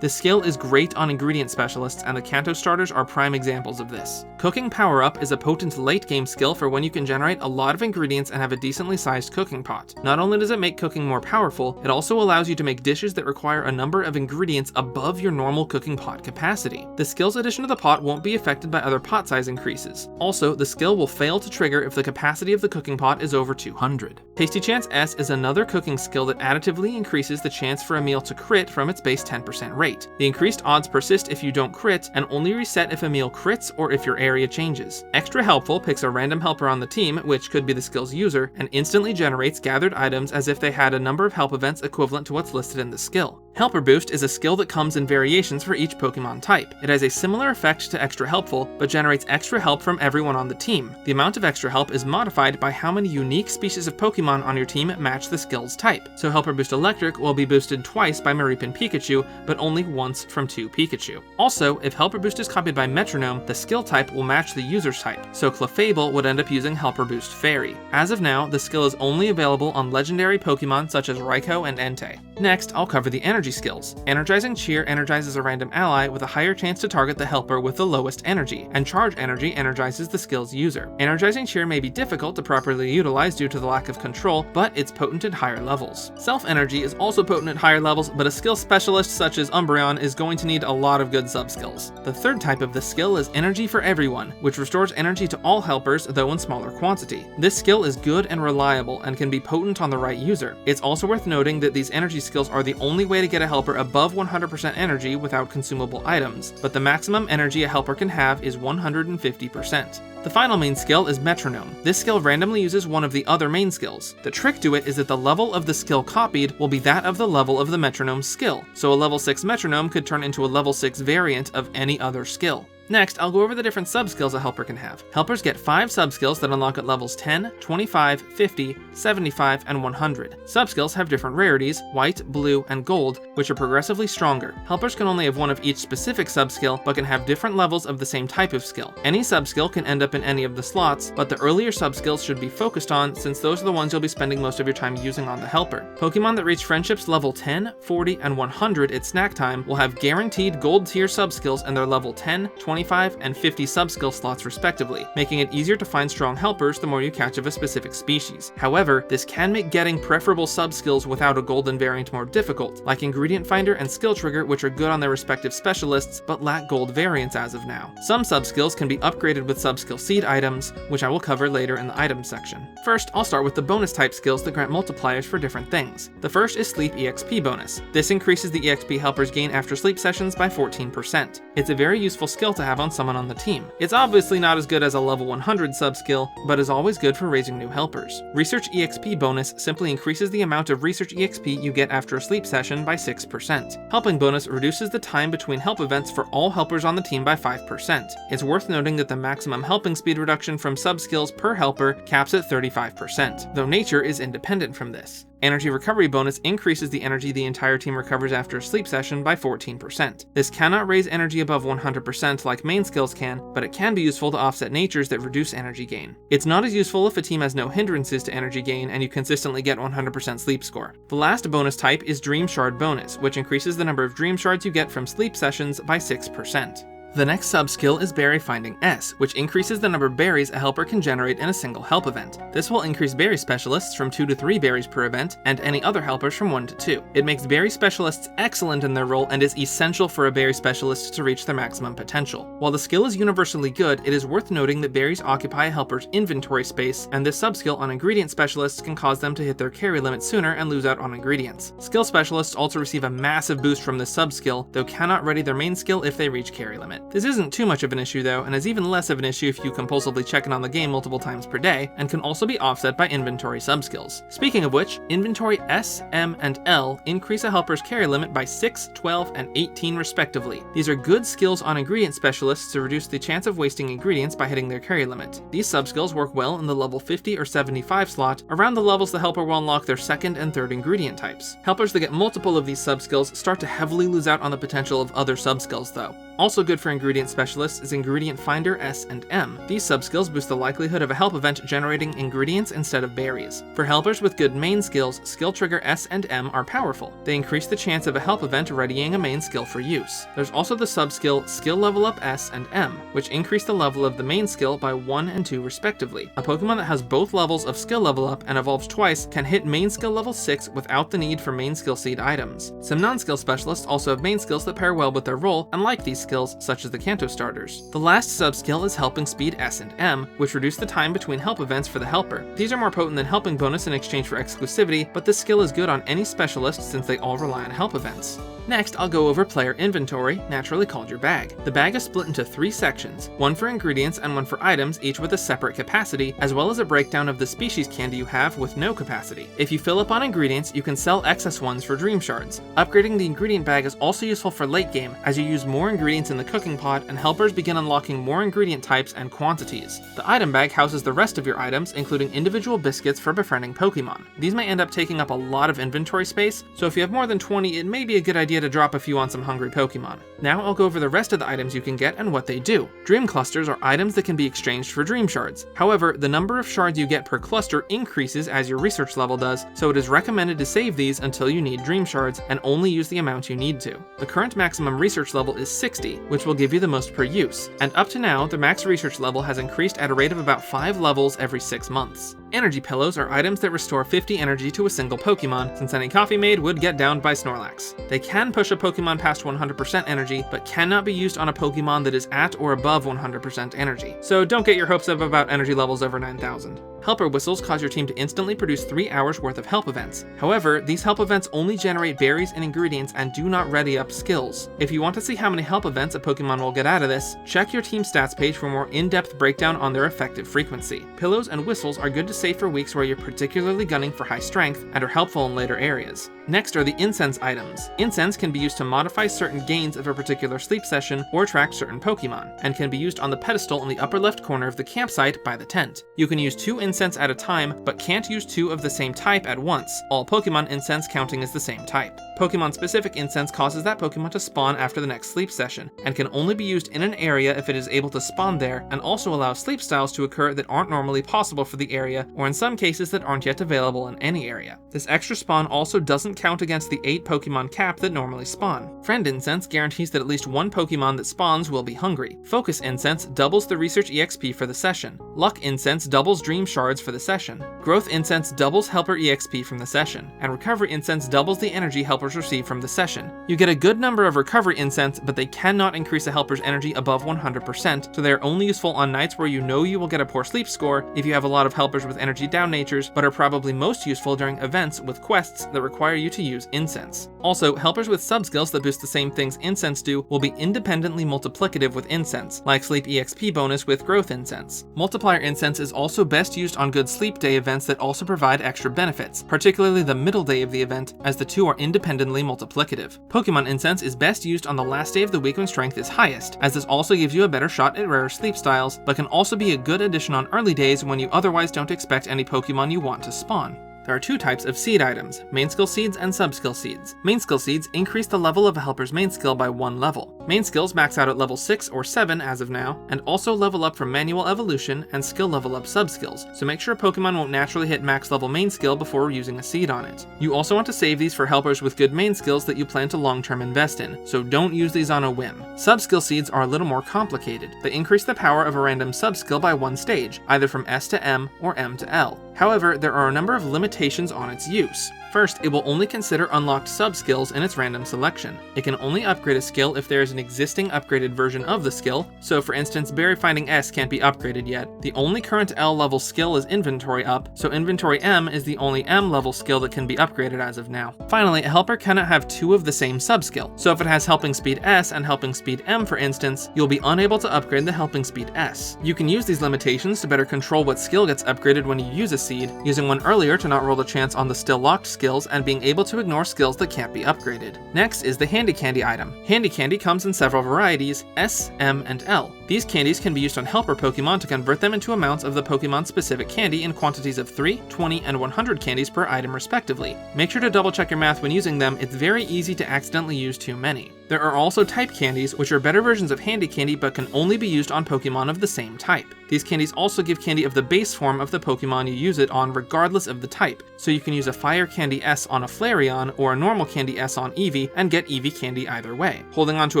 This skill is great on ingredient specialists, and the Kanto starters are prime examples of this. Cooking Power Up is a potent late game skill for when you can generate a lot of ingredients and have a decently sized cooking pot. Not only does it make cooking more powerful, it also allows you to make dishes that require a number of ingredients above your normal cooking pot capacity. The skill's addition to the pot won't be affected by other pot size increases. Also, the skill will fail to trigger if the capacity of the cooking pot is over 200. Tasty Chance S is another cooking skill that additively increases the chance for a meal to crit from its base 10% rate. The increased odds persist if you don't crit and only reset if a meal crits or if your area changes. Extra Helpful picks a random helper on the team, which could be the skill's user, and instantly generates gathered items as if they had a number of help events equivalent to what's listed in the skill. Helper Boost is a skill that comes in variations for each Pokemon type. It has a similar effect to Extra Helpful, but generates extra help from everyone on the team. The amount of extra help is modified by how many unique species of Pokemon on your team match the skill's type. So Helper Boost Electric will be boosted twice by Mareep Pikachu, but only once from 2 Pikachu. Also, if Helper Boost is copied by Metronome, the skill type will match the user's type, so Clefable would end up using Helper Boost Fairy. As of now, the skill is only available on legendary Pokemon such as Raikou and Entei. Next, I'll cover the energy skills. Energizing Cheer energizes a random ally with a higher chance to target the helper with the lowest energy, and Charge Energy energizes the skill's user. Energizing Cheer may be difficult to properly utilize due to the lack of control, but it's potent at higher levels. Self Energy is also potent at higher levels, but a skill specialist such as Umbreon is going to need a lot of good sub-skills. The third type of this skill is Energy for Everyone, which restores energy to all helpers, though in smaller quantity. This skill is good and reliable and can be potent on the right user. It's also worth noting that these energy skills are the only way to get a helper above 100% energy without consumable items, but the maximum energy a helper can have is 150%. The final main skill is Metronome. This skill randomly uses one of the other main skills. The trick to it is that the level of the skill copied will be that of the level of the Metronome skill, so a level 6 Metronome could turn into a level 6 variant of any other skill. Next, I'll go over the different sub-skills a helper can have. Helpers get 5 sub-skills that unlock at levels 10, 25, 50, 75, and 100. Sub-skills have different rarities, white, blue, and gold, which are progressively stronger. Helpers can only have one of each specific sub-skill, but can have different levels of the same type of skill. Any sub-skill can end up in any of the slots, but the earlier sub-skills should be focused on, since those are the ones you'll be spending most of your time using on the helper. Pokemon that reach friendships level 10, 40, and 100 at snack time will have guaranteed gold tier sub-skills in their level 10, 25, and 50 sub-skill slots respectively, making it easier to find strong helpers the more you catch of a specific species. However, this can make getting preferable sub-skills without a golden variant more difficult, like Ingredient Finder and Skill Trigger, which are good on their respective specialists, but lack gold variants as of now. Some sub-skills can be upgraded with sub-skill seed items, which I will cover later in the items section. First, I'll start with the bonus type skills that grant multipliers for different things. The first is Sleep EXP bonus. This increases the EXP helpers gain after sleep sessions by 14%. It's a very useful skill to have on someone on the team. It's obviously not as good as a level 100 sub-skill, but is always good for raising new helpers. Research EXP bonus simply increases the amount of Research EXP you get after a sleep session by 6%. Helping bonus reduces the time between help events for all helpers on the team by 5%. It's worth noting that the maximum helping speed reduction from sub-skills per helper caps at 35%, though nature is independent from this. Energy recovery bonus increases the energy the entire team recovers after a sleep session by 14%. This cannot raise energy above 100% like main skills can, but it can be useful to offset natures that reduce energy gain. It's not as useful if a team has no hindrances to energy gain and you consistently get 100% sleep score. The last bonus type is Dream Shard bonus, which increases the number of dream shards you get from sleep sessions by 6%. The next sub-skill is Berry Finding S, which increases the number of berries a helper can generate in a single help event. This will increase berry specialists from 2 to 3 berries per event, and any other helpers from 1 to 2. It makes berry specialists excellent in their role and is essential for a berry specialist to reach their maximum potential. While the skill is universally good, it is worth noting that berries occupy a helper's inventory space, and this sub-skill on ingredient specialists can cause them to hit their carry limit sooner and lose out on ingredients. Skill specialists also receive a massive boost from this sub-skill, though cannot ready their main skill if they reach carry limit. limit. This isn't too much of an issue though, and is even less of an issue if you compulsively check in on the game multiple times per day, and can also be offset by inventory subskills. Speaking of which, inventory S, M, and L increase a helper's carry limit by 6, 12, and 18 respectively. These are good skills on ingredient specialists to reduce the chance of wasting ingredients by hitting their carry limit. These subskills work well in the level 50 or 75 slot, around the levels the helper will unlock their second and third ingredient types. Helpers that get multiple of these subskills start to heavily lose out on the potential of other subskills though. Also good for ingredient specialists is Ingredient Finder S and M. These subskills boost the likelihood of a help event generating ingredients instead of berries. For helpers with good main skills, skill trigger S and M are powerful. They increase the chance of a help event readying a main skill for use. There's also the subskill Skill Level Up S and M, which increase the level of the main skill by 1 and 2 respectively. A Pokemon that has both levels of skill level up and evolves twice can hit main skill level 6 without the need for main skill seed items. Some non-skill specialists also have main skills that pair well with their role and like these skills, such as the Kanto starters. The last subskill is Helping Speed S and M, which reduce the time between help events for the helper. These are more potent than Helping Bonus in exchange for exclusivity, but this skill is good on any specialist since they all rely on help events. Next, I'll go over player inventory, naturally called your bag. The bag is split into 3 sections, one for ingredients and one for items, each with a separate capacity, as well as a breakdown of the species candy you have with no capacity. If you fill up on ingredients, you can sell excess ones for dream shards. Upgrading the ingredient bag is also useful for late game, as you use more ingredients in the cooking pot and helpers begin unlocking more ingredient types and quantities. The item bag houses the rest of your items, including individual biscuits for befriending Pokemon. These may end up taking up a lot of inventory space, so if you have more than 20, it may be a good idea to drop a few on some hungry Pokemon. Now I'll go over the rest of the items you can get and what they do. Dream clusters are items that can be exchanged for dream shards. However, the number of shards you get per cluster increases as your research level does, so it is recommended to save these until you need dream shards and only use the amount you need to. The current maximum research level is 60, which will give you the most per use, and up to now, the max research level has increased at a rate of about 5 levels every 6 months. Energy pillows are items that restore 50 energy to a single Pokemon, since any coffee made would get downed by Snorlax. They can push a Pokemon past 100% energy, but cannot be used on a Pokemon that is at or above 100% energy. So don't get your hopes up about energy levels over 9,000. Helper whistles cause your team to instantly produce 3 hours worth of help events. However, these help events only generate berries and ingredients and do not ready up skills. If you want to see how many help events a Pokemon will get out of this, check your team stats page for more in-depth breakdown on their effective frequency. Pillows and whistles are good to save for weeks where you're particularly gunning for high strength and are helpful in later areas. Next are the incense items. Incense can be used to modify certain gains of a particular sleep session or attract certain Pokemon, and can be used on the pedestal in the upper left corner of the campsite by the tent. You can use 2 incense at a time, but can't use 2 of the same type at once, all Pokemon incense counting as the same type. Pokemon-specific incense causes that Pokemon to spawn after the next sleep session, and can only be used in an area if it is able to spawn there, and also allows sleep styles to occur that aren't normally possible for the area, or in some cases that aren't yet available in any area. This extra spawn also doesn't count against the 8 Pokemon cap that normally spawn. Friend Incense guarantees that at least one Pokemon that spawns will be hungry. Focus Incense doubles the Research EXP for the session. Luck Incense doubles Dream Shards for the session. Growth Incense doubles Helper EXP from the session. And Recovery Incense doubles the energy helpers receive from the session. You get a good number of Recovery Incense, but they cannot increase a helper's energy above 100%, so they are only useful on nights where you know you will get a poor sleep score if you have a lot of helpers with energy down natures, but are probably most useful during events with quests that require you to use Incense. Also, helpers with subskills that boost the same things Incense do will be independently multiplicative with Incense, like Sleep EXP bonus with Growth Incense. Multiplier Incense is also best used on good sleep day events that also provide extra benefits, particularly the middle day of the event, as the two are independently multiplicative. Pokemon Incense is best used on the last day of the week when strength is highest, as this also gives you a better shot at rarer sleep styles, but can also be a good addition on early days when you otherwise don't expect any Pokemon you want to spawn. There are 2 types of seed items, main skill seeds and sub-skill seeds. Main skill seeds increase the level of a helper's main skill by 1 level. Main skills max out at level 6 or 7 as of now, and also level up from manual evolution and skill level up sub-skills, so make sure a Pokemon won't naturally hit max level main skill before using a seed on it. You also want to save these for helpers with good main skills that you plan to long-term invest in, so don't use these on a whim. Sub-skill seeds are a little more complicated. They increase the power of a random sub-skill by 1 stage, either from S to M or M to L. However, there are a number of limitations on its use. First, it will only consider unlocked sub-skills in its random selection. It can only upgrade a skill if there is an existing upgraded version of the skill, so for instance, Berry Finding S can't be upgraded yet. The only current L level skill is Inventory Up, so Inventory M is the only M level skill that can be upgraded as of now. Finally, a helper cannot have two of the same sub-skill, so if it has Helping Speed S and Helping Speed M for instance, you'll be unable to upgrade the Helping Speed S. You can use these limitations to better control what skill gets upgraded when you use a seed, using one earlier to not roll the chance on the still locked skills and being able to ignore skills that can't be upgraded. Next is the Handy Candy item. Handy Candy comes in several varieties, S, M, and L. These candies can be used on helper Pokemon to convert them into amounts of the Pokemon-specific candy in quantities of 3, 20, and 100 candies per item respectively. Make sure to double check your math when using them, it's very easy to accidentally use too many. There are also type candies, which are better versions of Handy Candy but can only be used on Pokemon of the same type. These candies also give candy of the base form of the Pokemon you use it on regardless of the type, so you can use a Fire Candy S on a Flareon or a normal Candy S on Eevee and get Eevee candy either way. Holding onto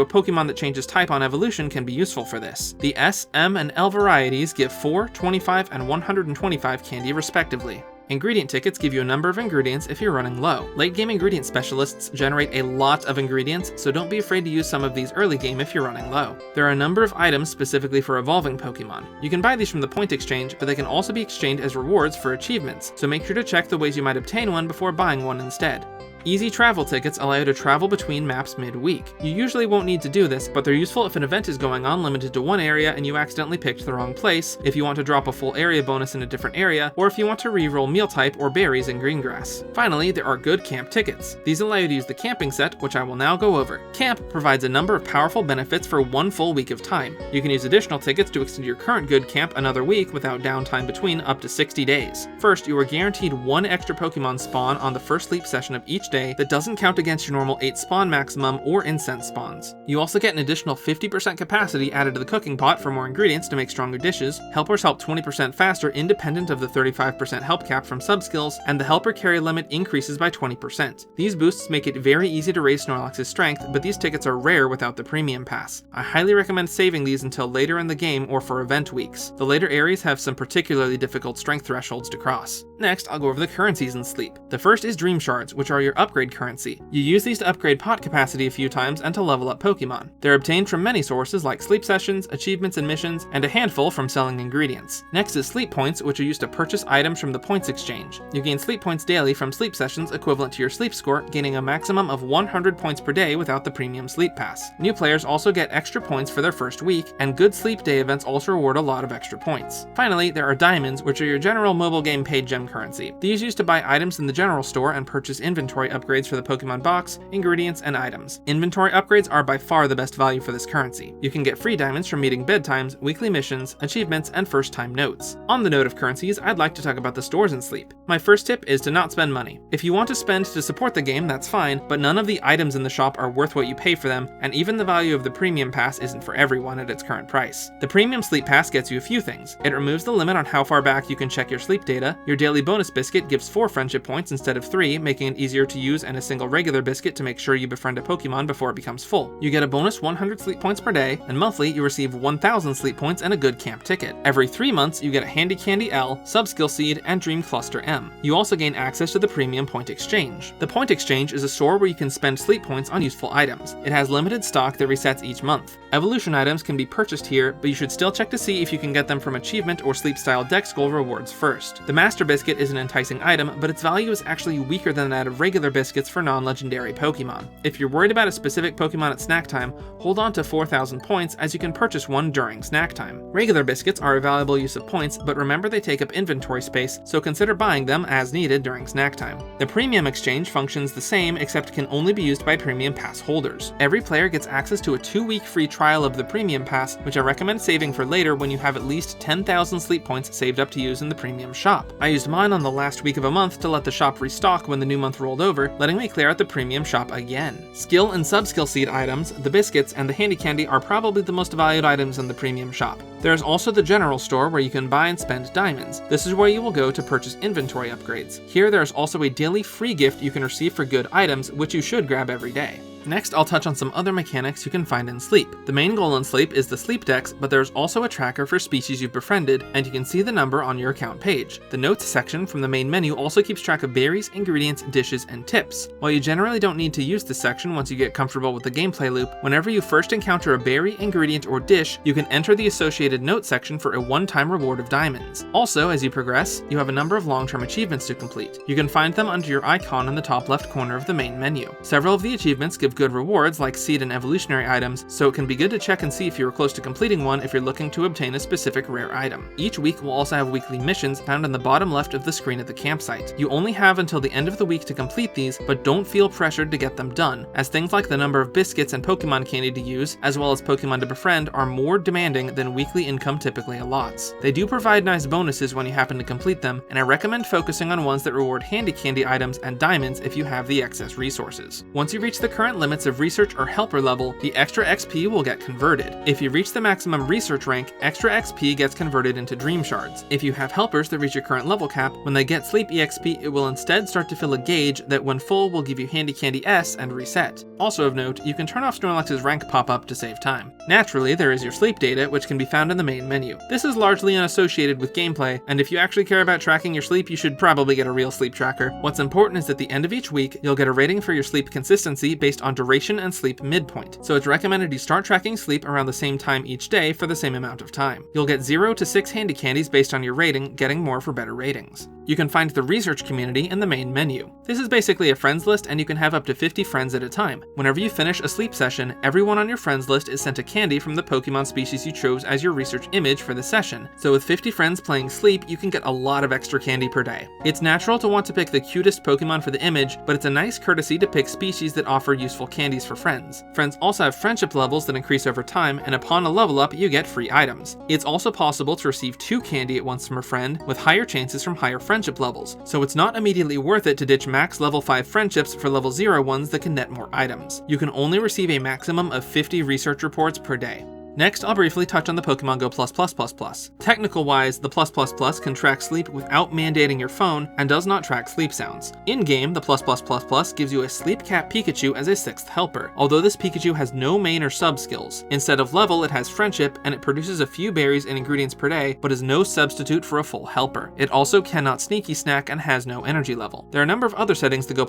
a Pokemon that changes type on evolution can be useful for this. The S, M, and L varieties give 4, 25, and 125 candy respectively. Ingredient tickets give you a number of ingredients if you're running low. Late game ingredient specialists generate a lot of ingredients, so don't be afraid to use some of these early game if you're running low. There are a number of items specifically for evolving Pokemon. You can buy these from the point exchange, but they can also be exchanged as rewards for achievements, so make sure to check the ways you might obtain one before buying one instead. Easy travel tickets allow you to travel between maps mid-week. You usually won't need to do this, but they're useful if an event is going on limited to one area and you accidentally picked the wrong place, if you want to drop a full area bonus in a different area, or if you want to reroll meal type or berries in Greengrass. Finally, there are good camp tickets. These allow you to use the camping set, which I will now go over. Camp provides a number of powerful benefits for one full week of time. You can use additional tickets to extend your current good camp another week without downtime between up to 60 days. First, you are guaranteed one extra Pokemon spawn on the first sleep session of each day that doesn't count against your normal 8 spawn maximum or incense spawns. You also get an additional 50% capacity added to the cooking pot for more ingredients to make stronger dishes, helpers help 20% faster independent of the 35% help cap from sub-skills, and the helper carry limit increases by 20%. These boosts make it very easy to raise Snorlax's strength, but these tickets are rare without the premium pass. I highly recommend saving these until later in the game or for event weeks. The later areas have some particularly difficult strength thresholds to cross. Next, I'll go over the currencies in Sleep. The first is Dream Shards, which are your upgrade currency. You use these to upgrade pot capacity a few times and to level up Pokemon. They're obtained from many sources like sleep sessions, achievements and missions, and a handful from selling ingredients. Next is Sleep Points, which are used to purchase items from the points exchange. You gain Sleep Points daily from sleep sessions equivalent to your sleep score, gaining a maximum of 100 points per day without the premium sleep pass. New players also get extra points for their first week, and good sleep day events also reward a lot of extra points. Finally, there are Diamonds, which are your general mobile game paid gem currency. These used to buy items in the general store and purchase inventory upgrades for the Pokemon box, ingredients, and items. Inventory upgrades are by far the best value for this currency. You can get free diamonds from meeting bedtimes, weekly missions, achievements, and first-time notes. On the note of currencies, I'd like to talk about the stores in Sleep. My first tip is to not spend money. If you want to spend to support the game, that's fine, but none of the items in the shop are worth what you pay for them, and even the value of the premium pass isn't for everyone at its current price. The premium sleep pass gets you a few things. It removes the limit on how far back you can check your sleep data, your daily bonus biscuit gives 4 friendship points instead of 3, making it easier to use, and a single regular biscuit to make sure you befriend a Pokemon before it becomes full. You get a bonus 100 sleep points per day, and monthly you receive 1000 sleep points and a good camp ticket. Every 3 months you get a Handy Candy L, Sub-Skill Seed, and Dream Cluster M. You also gain access to the premium point exchange. The point exchange is a store where you can spend sleep points on useful items. It has limited stock that resets each month. Evolution items can be purchased here, but you should still check to see if you can get them from achievement or sleep style dex goal rewards first. The Master Biscuit is an enticing item, but its value is actually weaker than that of regular biscuits for non-legendary Pokemon. If you're worried about a specific Pokemon at snack time, hold on to 4000 points as you can purchase one during snack time. Regular biscuits are a valuable use of points, but remember they take up inventory space, so consider buying them as needed during snack time. The premium exchange functions the same, except can only be used by premium pass holders. Every player gets access to a 2-week free trial of the premium pass, which I recommend saving for later when you have at least 10,000 sleep points saved up to use in the premium shop. I used mine on the last week of a month to let the shop restock when the new month rolled over, letting me clear out the premium shop again. Skill and sub-skill seed items, the biscuits, and the handy candy are probably the most valued items in the premium shop. There's also the general store where you can buy and spend diamonds. This is where you will go to purchase inventory upgrades. Here there's also a daily free gift you can receive for good items, which you should grab every day. Next, I'll touch on some other mechanics you can find in Sleep. The main goal in Sleep is the Sleep Dex, but there's also a tracker for species you've befriended, and you can see the number on your account page. The Notes section from the main menu also keeps track of berries, ingredients, dishes, and tips. While you generally don't need to use this section once you get comfortable with the gameplay loop, whenever you first encounter a berry, ingredient, or dish, you can enter the associated Notes section for a one-time reward of diamonds. Also, as you progress, you have a number of long-term achievements to complete. You can find them under your icon in the top left corner of the main menu. Several of the achievements give good rewards like seed and evolutionary items, so it can be good to check and see if you are close to completing one if you're looking to obtain a specific rare item. Each week will also have weekly missions found in the bottom left of the screen at the campsite. You only have until the end of the week to complete these, but don't feel pressured to get them done, as things like the number of biscuits and Pokemon candy to use, as well as Pokemon to befriend, are more demanding than weekly income typically allots. They do provide nice bonuses when you happen to complete them, and I recommend focusing on ones that reward handy candy items and diamonds if you have the excess resources. Once you reach the current limits of research or helper level, the extra XP will get converted. If you reach the maximum research rank, extra XP gets converted into dream shards. If you have helpers that reach your current level cap, when they get Sleep EXP, it will instead start to fill a gauge that when full will give you Handy Candy S and reset. Also of note, you can turn off Snorlax's rank pop-up to save time. Naturally, there is your sleep data, which can be found in the main menu. This is largely unassociated with gameplay, and if you actually care about tracking your sleep, you should probably get a real sleep tracker. What's important is at the end of each week, you'll get a rating for your sleep consistency based on duration and sleep midpoint, so it's recommended you start tracking sleep around the same time each day for the same amount of time. You'll get 0 to 6 handy candies based on your rating, getting more for better ratings. You can find the research community in the main menu. This is basically a friends list, and you can have up to 50 friends at a time. Whenever you finish a sleep session, everyone on your friends list is sent a candy from the Pokemon species you chose as your research image for the session, so with 50 friends playing Sleep, you can get a lot of extra candy per day. It's natural to want to pick the cutest Pokemon for the image, but it's a nice courtesy to pick species that offer useful candies for friends. Friends also have friendship levels that increase over time, and upon a level up, you get free items. It's also possible to receive 2 candy at once from a friend, with higher chances from higher friendship levels, so it's not immediately worth it to ditch max level 5 friendships for level 0 ones that can net more items. You can only receive a maximum of 50 research reports per day. Next, I'll briefly touch on the Pokemon Go++++. Technical-wise, the +++ can track sleep without mandating your phone and does not track sleep sounds. In-game, the +++ gives you a Sleep Cat Pikachu as a 6th helper, although this Pikachu has no main or sub skills. Instead of level, it has friendship, and it produces a few berries and ingredients per day, but is no substitute for a full helper. It also cannot sneaky snack and has no energy level. There are a number of other settings the Go+++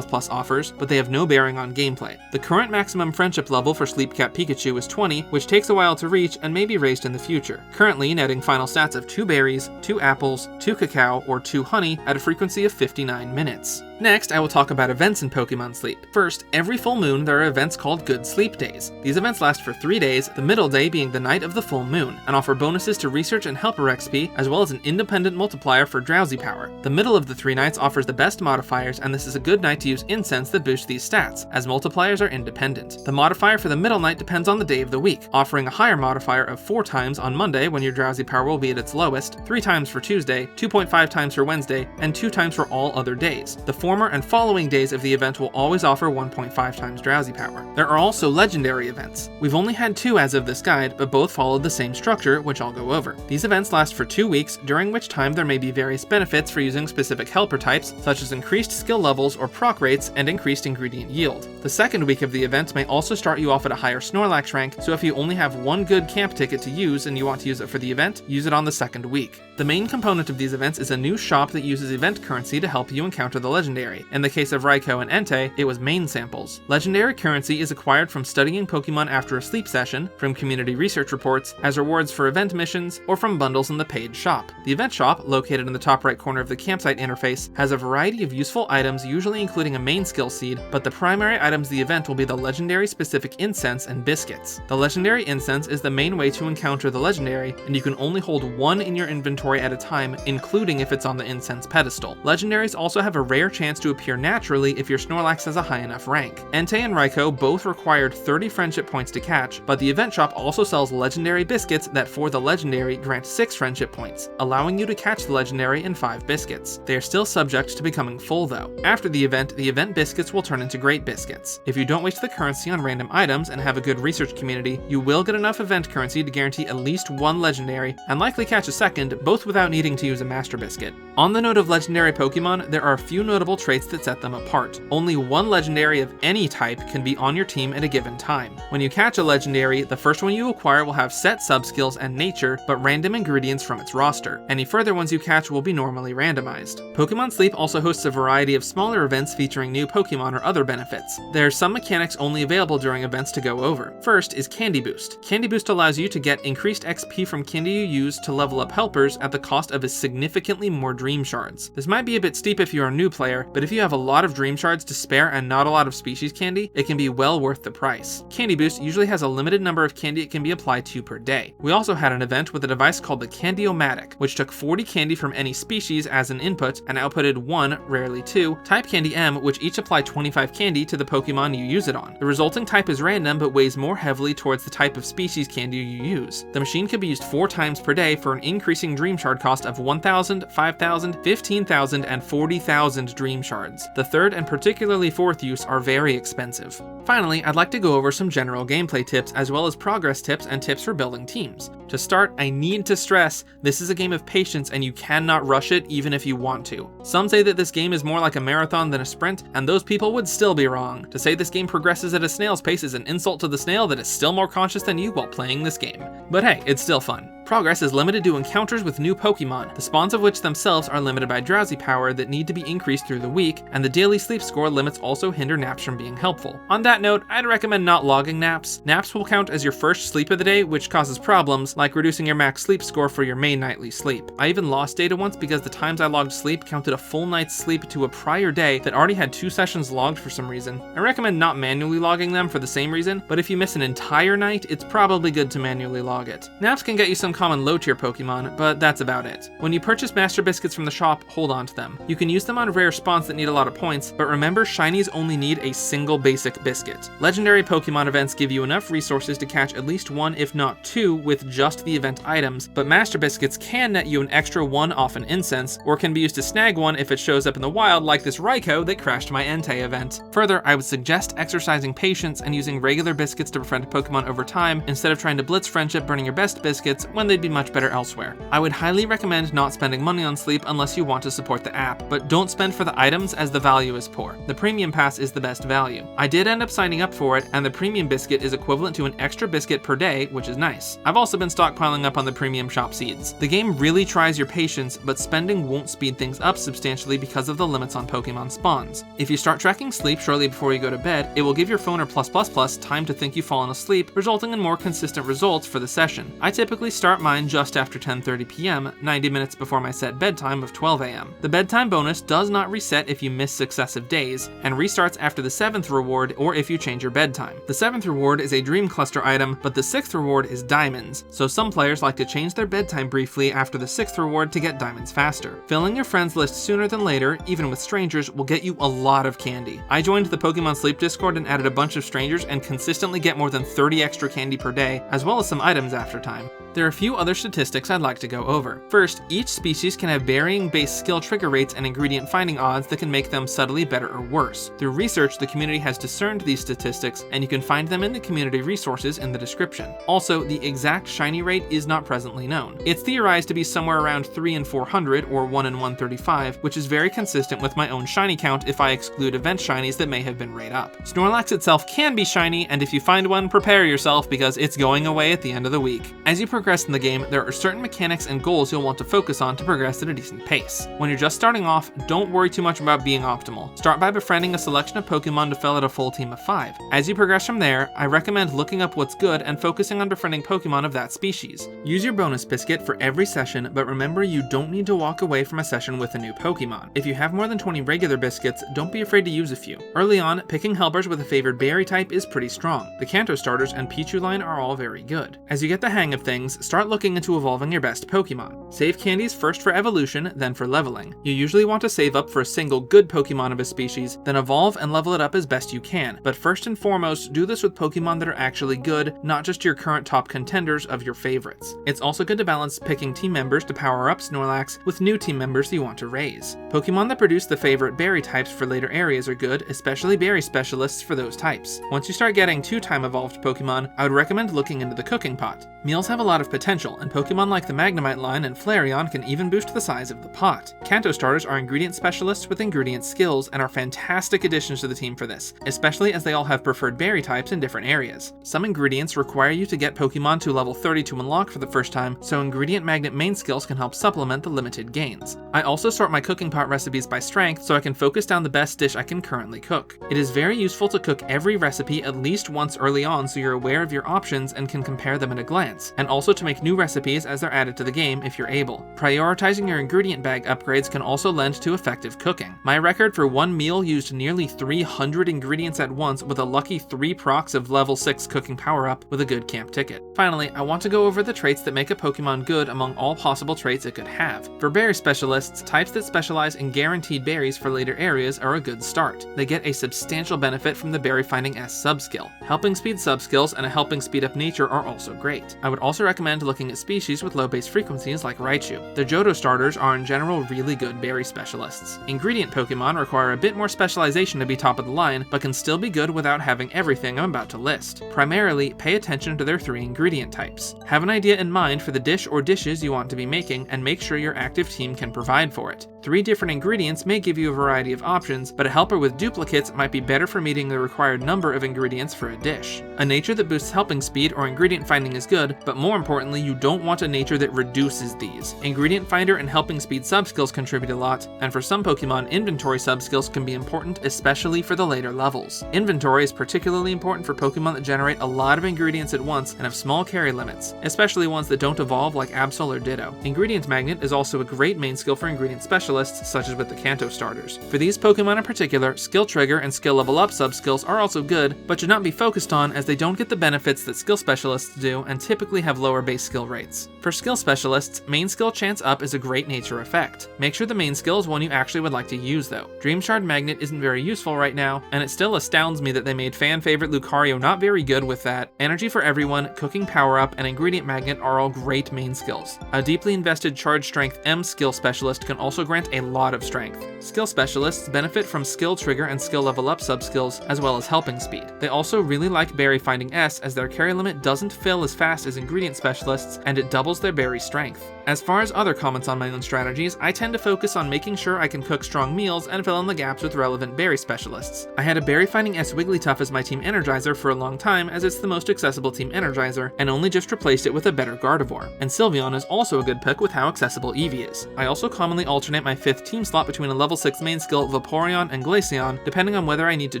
offers, but they have no bearing on gameplay. The current maximum friendship level for Sleep Cat Pikachu is 20, which takes a while to reach and may be raised in the future, currently netting final stats of 2 berries, 2 apples, 2 cacao, or 2 honey at a frequency of 59 minutes. Next, I will talk about events in Pokemon Sleep. First, every full moon there are events called Good Sleep Days. These events last for 3 days, the middle day being the night of the full moon, and offer bonuses to research and helper XP, as well as an independent multiplier for Drowsy power. The middle of the 3 nights offers the best modifiers, and this is a good night to use incense that boosts these stats, as multipliers are independent. The modifier for the middle night depends on the day of the week, offering a higher modifier of 4 times on Monday when your Drowsy power will be at its lowest, 3 times for Tuesday, 2.5 times for Wednesday, and 2 times for all other days. The former and following days of the event will always offer 1.5 times Drowsy power. There are also legendary events. We've only had 2 as of this guide, but both followed the same structure, which I'll go over. These events last for 2 weeks, during which time there may be various benefits for using specific helper types, such as increased skill levels or proc rates and increased ingredient yield. The second week of the event may also start you off at a higher Snorlax rank, so if you only have 1 good camp ticket to use and you want to use it for the event, use it on the second week. The main component of these events is a new shop that uses event currency to help you encounter the legendary. In the case of Raikou and Entei, it was main samples. Legendary currency is acquired from studying Pokemon after a sleep session, from community research reports, as rewards for event missions, or from bundles in the paid shop. The event shop, located in the top right corner of the campsite interface, has a variety of useful items, usually including a main skill seed, but the primary items of the event will be the legendary specific incense and biscuits. The legendary incense is the main way to encounter the legendary, and you can only hold 1 in your inventory at a time, including if it's on the incense pedestal. Legendaries also have a rare chance chance to appear naturally if your Snorlax has a high enough rank. Entei and Raikou both required 30 friendship points to catch, but the event shop also sells legendary biscuits that for the legendary grant 6 friendship points, allowing you to catch the legendary in 5 biscuits. They are still subject to becoming full though. After the event biscuits will turn into great biscuits. If you don't waste the currency on random items and have a good research community, you will get enough event currency to guarantee at least 1 legendary and likely catch a second, both without needing to use a master biscuit. On the note of legendary Pokemon, there are a few notable traits that set them apart. Only 1 legendary of any type can be on your team at a given time. When you catch a legendary, the first one you acquire will have set sub-skills and nature, but random ingredients from its roster. Any further ones you catch will be normally randomized. Pokémon Sleep also hosts a variety of smaller events featuring new Pokemon or other benefits. There are some mechanics only available during events to go over. First is Candy Boost. Candy Boost allows you to get increased XP from candy you use to level up helpers at the cost of a significantly more Dream Shards. This might be a bit steep if you're a new player, but if you have a lot of Dream Shards to spare and not a lot of species candy, it can be well worth the price. Candy Boost usually has a limited number of candy it can be applied to per day. We also had an event with a device called the Candy-O-Matic, which took 40 candy from any species as an input and outputted 1, rarely 2, Type Candy M, which each apply 25 candy to the Pokemon you use it on. The resulting type is random but weighs more heavily towards the type of species candy you use. The machine can be used 4 times per day for an increasing Dream Shard cost of 1,000, 5,000, 15,000, and 40,000 Dream Shards. The third and particularly fourth use are very expensive. Finally, I'd like to go over some general gameplay tips as well as progress tips and tips for building teams. To start, I need to stress, this is a game of patience and you cannot rush it even if you want to. Some say that this game is more like a marathon than a sprint, and those people would still be wrong. To say this game progresses at a snail's pace is an insult to the snail that is still more conscious than you while playing this game. But hey, it's still fun. Progress is limited to encounters with new Pokemon, the spawns of which themselves are limited by Drowsy power that need to be increased through the week, and the daily sleep score limits also hinder naps from being helpful. On that note, I'd recommend not logging naps. Naps will count as your first sleep of the day, which causes problems, like reducing your max sleep score for your main nightly sleep. I even lost data once because the times I logged sleep counted a full night's sleep to a prior day that already had 2 sessions logged for some reason. I recommend not manually logging them for the same reason, but if you miss an entire night, it's probably good to manually log it. Naps can get you some common low tier Pokemon, but that's about it. When you purchase Master Biscuits from the shop, hold on to them. You can use them on rare spawns that need a lot of points, but remember shinies only need a single basic biscuit. Legendary Pokemon events give you enough resources to catch at least 1 if not 2 with just the event items, but Master Biscuits can net you an extra 1 off an incense, or can be used to snag 1 if it shows up in the wild like this Raikou that crashed my Entei event. Further, I would suggest exercising patience and using regular biscuits to befriend Pokemon over time instead of trying to blitz friendship burning your best biscuits when they'd be much better elsewhere. I would highly recommend not spending money on sleep unless you want to support the app, but don't spend for the items as the value is poor. The premium pass is the best value. I did end up signing up for it, and the premium biscuit is equivalent to an extra biscuit per day, which is nice. I've also been stockpiling up on the premium shop seeds. The game really tries your patience, but spending won't speed things up substantially because of the limits on Pokemon spawns. If you start tracking sleep shortly before you go to bed, it will give your phone or +++ time to think you've fallen asleep, resulting in more consistent results for the session. I typically start mine just after 10:30 p.m., 90 minutes before my set bedtime of 12 a.m. The bedtime bonus does not reset if you miss successive days, and restarts after the 7th reward or if you change your bedtime. The 7th reward is a Dream Cluster item, but the 6th reward is diamonds, so some players like to change their bedtime briefly after the 6th reward to get diamonds faster. Filling your friends list sooner than later, even with strangers, will get you a lot of candy. I joined the Pokemon Sleep Discord and added a bunch of strangers and consistently get more than 30 extra candy per day, as well as some items after time. There are a few other statistics I'd like to go over. First, each species can have varying base skill trigger rates and ingredient finding odds that can make them subtly better or worse. Through research, the community has discerned these statistics, and you can find them in the community resources in the description. Also, the exact shiny rate is not presently known. It's theorized to be somewhere around 3 in 400 or 1 in 135, which is very consistent with my own shiny count if I exclude event shinies that may have been rate up. Snorlax itself can be shiny, and if you find one, prepare yourself because it's going away at the end of the week. As you progress in the game, there are certain mechanics and goals you'll want to focus on to progress at a decent pace. When you're just starting off, don't worry too much about being optimal. Start by befriending a selection of Pokemon to fill out a full team of 5. As you progress from there, I recommend looking up what's good and focusing on befriending Pokemon of that species. Use your bonus biscuit for every session, but remember you don't need to walk away from a session with a new Pokemon. If you have more than 20 regular biscuits, don't be afraid to use a few. Early on, picking helpers with a favored berry type is pretty strong. The Kanto starters and Pichu line are all very good. As you get the hang of things, is, start looking into evolving your best Pokemon. Save candies first for evolution, then for leveling. You usually want to save up for a single good Pokemon of a species, then evolve and level it up as best you can, but first and foremost, do this with Pokemon that are actually good, not just your current top contenders of your favorites. It's also good to balance picking team members to power up Snorlax with new team members you want to raise. Pokemon that produce the favorite berry types for later areas are good, especially berry specialists for those types. Once you start getting 2-time evolved Pokemon, I would recommend looking into the cooking pot. Meals have a lot of potential, and Pokemon like the Magnemite line and Flareon can even boost the size of the pot. Kanto starters are ingredient specialists with ingredient skills and are fantastic additions to the team for this, especially as they all have preferred berry types in different areas. Some ingredients require you to get Pokemon to level 30 to unlock for the first time, so ingredient magnet main skills can help supplement the limited gains. I also sort my cooking pot recipes by strength so I can focus down the best dish I can currently cook. It is very useful to cook every recipe at least once early on so you're aware of your options and can compare them at a glance, and also to make new recipes as they're added to the game if you're able. Prioritizing your ingredient bag upgrades can also lend to effective cooking. My record for one meal used nearly 300 ingredients at once with a lucky 3 procs of level 6 cooking power up with a good camp ticket. Finally, I want to go over the traits that make a Pokemon good among all possible traits it could have. For berry specialists, types that specialize in guaranteed berries for later areas are a good start. They get a substantial benefit from the Berry Finding S subskill. Helping speed subskills and a helping speed up nature are also great. I would also recommend looking at species with low base frequencies like Raichu. The Johto starters are in general really good berry specialists. Ingredient Pokemon require a bit more specialization to be top of the line, but can still be good without having everything I'm about to list. Primarily, pay attention to their 3 ingredient types. Have an idea in mind for the dish or dishes you want to be making, and make sure your active team can provide for it. 3 different ingredients may give you a variety of options, but a helper with duplicates might be better for meeting the required number of ingredients for a dish. A nature that boosts helping speed or ingredient finding is good, but more importantly, you don't want a nature that reduces these. Ingredient finder and helping speed subskills contribute a lot, and for some Pokemon, inventory subskills can be important, especially for the later levels. Inventory is particularly important for Pokemon that generate a lot of ingredients at once and have small carry limits, especially ones that don't evolve like Absol or Ditto. Ingredient Magnet is also a great main skill for ingredient specialists, such as with the Kanto starters. For these Pokemon in particular, Skill Trigger and Skill Level Up subskills are also good, but should not be focused on as they don't get the benefits that skill specialists do and typically have lower base skill rates. For skill specialists, main skill chance up is a great nature effect. Make sure the main skill is one you actually would like to use though. Dream Shard Magnet isn't very useful right now, and it still astounds me that they made fan favorite Lucario not very good with that. Energy for Everyone, Cooking Power Up, and Ingredient Magnet are all great main skills. A deeply invested Charge Strength M skill specialist can also grant a lot of strength. Skill specialists benefit from Skill Trigger and Skill Level Up subskills, as well as helping speed. They also really like Berry Finding S as their carry limit doesn't fill as fast as ingredient specialists, and it doubles their berry strength. As far as other comments on my own strategies, I tend to focus on making sure I can cook strong meals and fill in the gaps with relevant berry specialists. I had a Berry Finding S Wigglytuff as my team Energizer for a long time as it's the most accessible team Energizer, and only just replaced it with a better Gardevoir. And Sylveon is also a good pick with how accessible Eevee is. I also commonly alternate my 5th team slot between a level 6 main skill Vaporeon and Glaceon, depending on whether I need to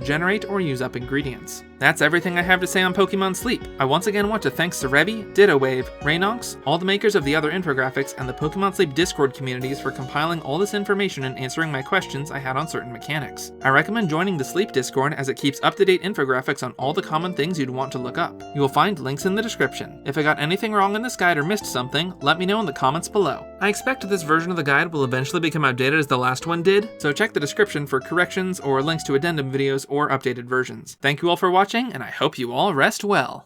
generate or use up ingredients. That's everything I have to say on Pokemon Sleep. I once again want to thank Cerebi, Ditto Wave, Rainox, all the makers of the other infographics, and the Pokemon Sleep Discord communities for compiling all this information and answering my questions I had on certain mechanics. I recommend joining the Sleep Discord as it keeps up-to-date infographics on all the common things you'd want to look up. You will find links in the description. If I got anything wrong in this guide or missed something, let me know in the comments below. I expect this version of the guide will eventually become outdated as the last one did, so check the description for corrections or links to addendum videos or updated versions. Thank you all for watching, and I hope you all rest well.